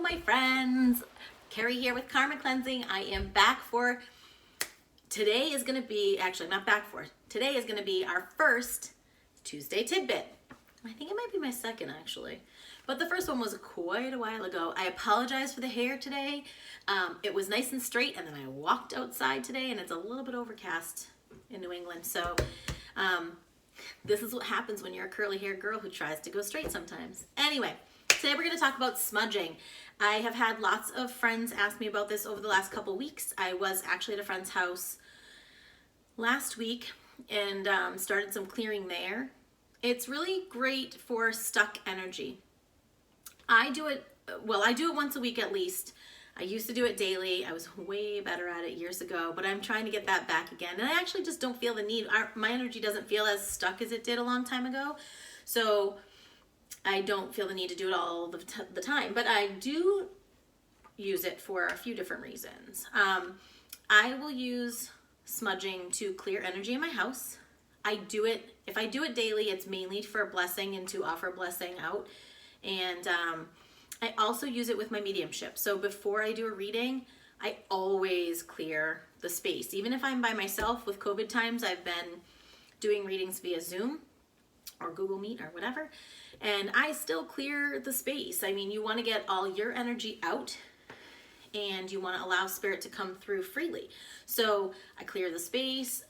my friends. Carrie here with Karma Cleansing. I am back for, today is going to be, actually not back for, today is going to be our first Tuesday Tidbit. I think it might be my second actually, but the first one was quite a while ago. I apologize for the hair today. It was nice and straight, and then I walked outside today and it's a little bit overcast in New England. So this is what happens when you're a curly haired girl who tries to go straight sometimes. Anyway, today we're going to talk about smudging. I have had lots of friends ask me about this over the last couple weeks. I was actually at a friend's house last week and started some clearing there. It's really great for stuck energy. I do it once a week at least. I used to do it daily. I was way better at it years ago, but I'm trying to get that back again. And I actually just don't feel the need. My energy doesn't feel as stuck as it did a long time ago. So I don't feel the need to do it all the time, but I do use it for a few different reasons. I will use smudging to clear energy in my house. If I do it daily, it's mainly for a blessing and to offer a blessing out. And I also use it with my mediumship. So before I do a reading, I always clear the space. Even if I'm by myself with COVID times, I've been doing readings via Zoom or Google Meet or whatever, and I still clear the space. I mean, you want to get all your energy out and you want to allow spirit to come through freely. So I clear the space.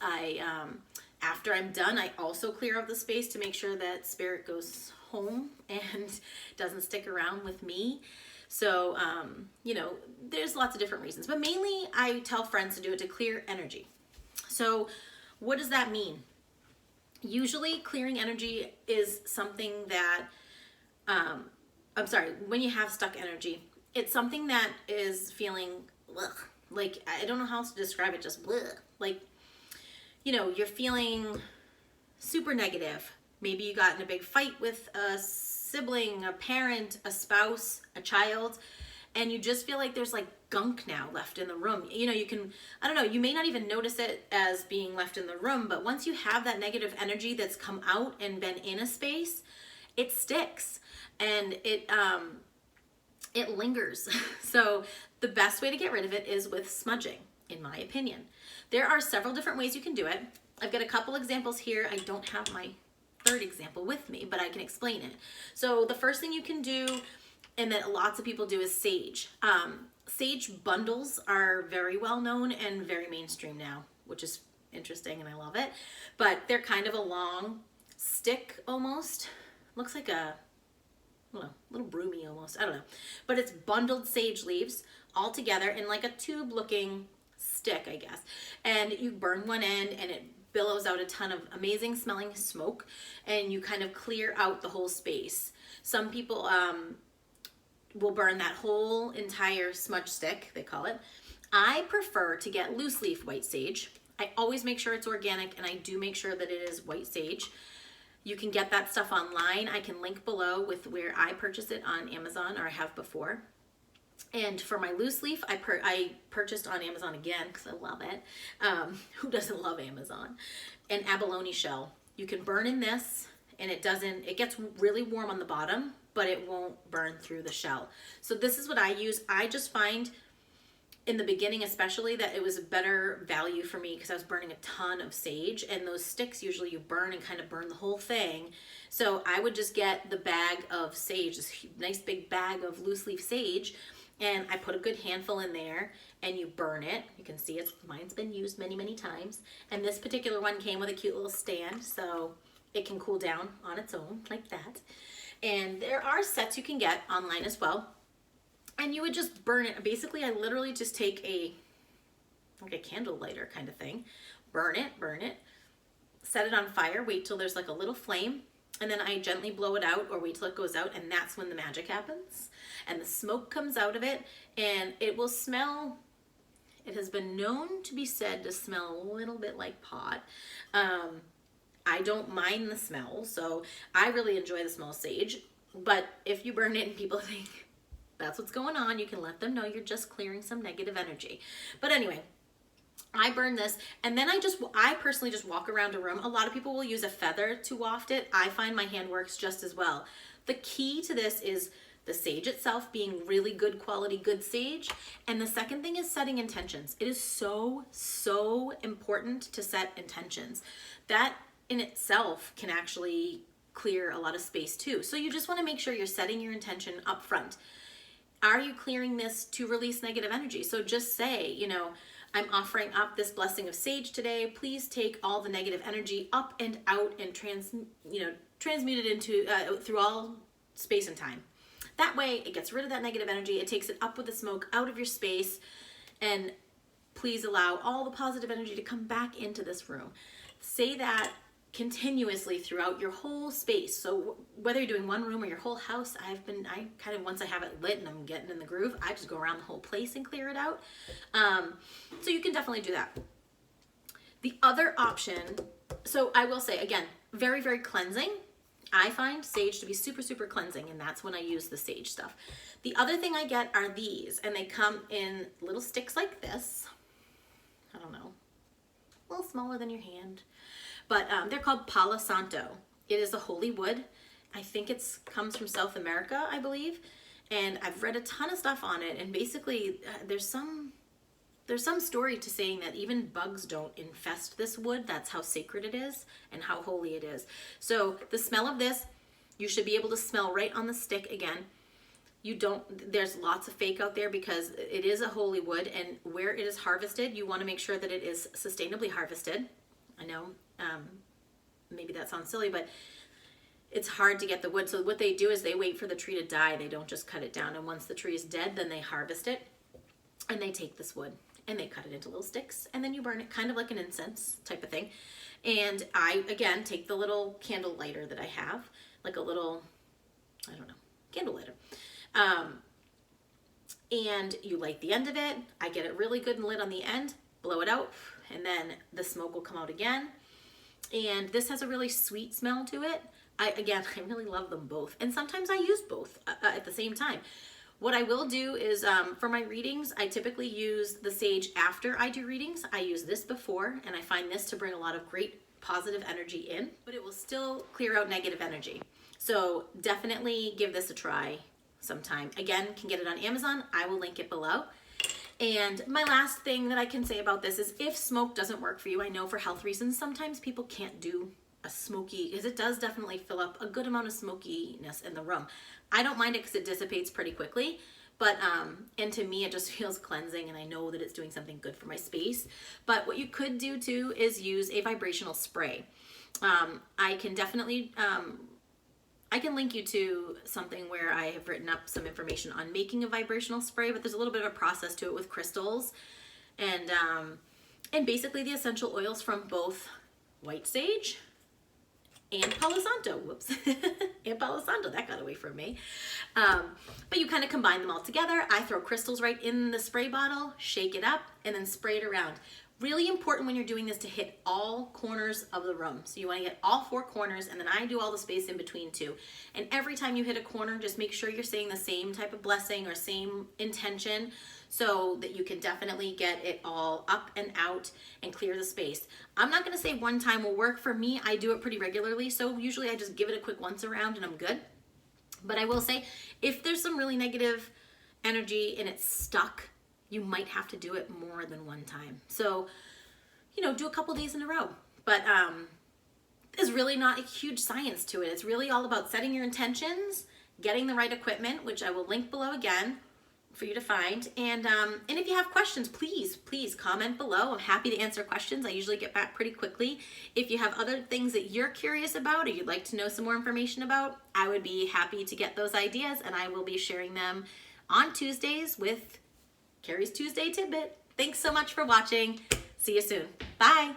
After I'm done, I also clear out the space to make sure that spirit goes home and doesn't stick around with me. So, there's lots of different reasons, but mainly I tell friends to do it to clear energy. So what does that mean? Usually clearing energy is something that, when you have stuck energy, it's something that is feeling, like, I don't know how else to describe it, just like, you're feeling super negative. Maybe you got in a big fight with a sibling, a parent, a spouse, a child, and you just feel like there's like gunk now left in the room. You may not even notice it as being left in the room, but once you have that negative energy that's come out and been in a space, it sticks and it lingers. So the best way to get rid of it is with smudging, in my opinion. There are several different ways you can do it. I've got a couple examples here. I don't have my third example with me, but I can explain it. So the first thing you can do, and that lots of people do, is sage. Sage bundles are very well known and very mainstream now, which is interesting and I love it. But they're kind of a long stick almost. Looks like a little broomy almost. I don't know. But it's bundled sage leaves all together in like a tube looking stick, I guess. And you burn one end and it billows out a ton of amazing smelling smoke, and you kind of clear out the whole space. Some people will burn that whole entire smudge stick, they call it. I prefer to get loose leaf white sage. I always make sure it's organic, and I do make sure that it is white sage. You can get that stuff online. I can link below with where I purchase it on Amazon, or I have before. And for my loose leaf, I purchased on Amazon again because I love it. Who doesn't love Amazon? An abalone shell. You can burn in this, and it gets really warm on the bottom, but it won't burn through the shell. So this is what I use. I just find in the beginning especially that it was a better value for me because I was burning a ton of sage, and those sticks usually you burn and kind of burn the whole thing. So I would just get the bag of sage, this nice big bag of loose leaf sage, and I put a good handful in there and you burn it. You can see mine's been used many, many times. And this particular one came with a cute little stand, so it can cool down on its own like that. And there are sets you can get online as well. And you would just burn it. Basically, I literally just take like a candle lighter kind of thing, burn it, set it on fire, wait till there's like a little flame, and then I gently blow it out or wait till it goes out, and that's when the magic happens. And the smoke comes out of it, and it will smell, it has been known to be said to smell a little bit like pot. I don't mind the smell, so I really enjoy the smell of sage. But if you burn it and people think that's what's going on, you can let them know you're just clearing some negative energy. But anyway, I burn this, and then I personally just walk around a room. A lot of people will use a feather to waft it. I find my hand works just as well. The key to this is the sage itself being really good quality, good sage. And the second thing is setting intentions. It is so, so important to set intentions. That in itself can actually clear a lot of space too. So you just want to make sure you're setting your intention up front. Are you clearing this to release negative energy? So just say, you know, I'm offering up this blessing of sage today. Please take all the negative energy up and out and transmute it into through all space and time. That way it gets rid of that negative energy. It takes it up with the smoke out of your space, and please allow all the positive energy to come back into this room. Say that continuously throughout your whole space. So whether you're doing one room or your whole house, once I have it lit and I'm getting in the groove, I just go around the whole place and clear it out. So you can definitely do that. The other option, so I will say again, very, very cleansing. I find sage to be super, super cleansing, and that's when I use the sage stuff. The other thing I get are these, and they come in little sticks like this. I don't know, a little smaller than your hand. But they're called Palo Santo. It is a holy wood. I think it comes from South America, I believe. And I've read a ton of stuff on it. And basically, there's some story to saying that even bugs don't infest this wood. That's how sacred it is and how holy it is. So the smell of this, you should be able to smell right on the stick again. There's lots of fake out there because it is a holy wood, and where it is harvested, you want to make sure that it is sustainably harvested. I know, maybe that sounds silly, but it's hard to get the wood. So what they do is they wait for the tree to die. They don't just cut it down. And once the tree is dead, then they harvest it, and they take this wood and they cut it into little sticks, and then you burn it, kind of like an incense type of thing. And I, again, take the little candle lighter that I have, like a little, I don't know, candle lighter. And you light the end of it. I get it really good and lit on the end, blow it out, and then the smoke will come out again. And this has a really sweet smell to it. I really love them both. And sometimes I use both at the same time. What I will do is, for my readings, I typically use the sage after I do readings. I use this before, and I find this to bring a lot of great positive energy in, but it will still clear out negative energy. So definitely give this a try sometime. Again, can get it on Amazon. I will link it below. And my last thing that I can say about this is, if smoke doesn't work for you, I know for health reasons, sometimes people can't do a smoky, because it does definitely fill up a good amount of smokiness in the room. I don't mind it because it dissipates pretty quickly, but, and to me, it just feels cleansing, and I know that it's doing something good for my space. But what you could do too is use a vibrational spray. I can definitely, I can link you to something where I have written up some information on making a vibrational spray, but there's a little bit of a process to it with crystals and basically the essential oils from both white sage and Palo Santo. Whoops. And Palo Santo, that got away from me. But you kind of combine them all together. I throw crystals right in the spray bottle, shake it up, and then spray it around. Really important when you're doing this to hit all corners of the room. So you want to get all four corners, and then I do all the space in between too. And every time you hit a corner, just make sure you're saying the same type of blessing or same intention, so that you can definitely get it all up and out and clear the space. I'm not going to say one time will work. For me, I do it pretty regularly, so usually I just give it a quick once around and I'm good. But I will say, if there's some really negative energy and it's stuck, you might have to do it more than one time. So, you know, do a couple days in a row. But there's really not a huge science to it. It's really all about setting your intentions, getting the right equipment, which I will link below again for you to find. And if you have questions, please comment below. I'm happy to answer questions. I usually get back pretty quickly. If you have other things that you're curious about or you'd like to know some more information about, I would be happy to get those ideas, and I will be sharing them on Tuesdays with Carrie's Tuesday Tidbit. Thanks so much for watching. See you soon. Bye.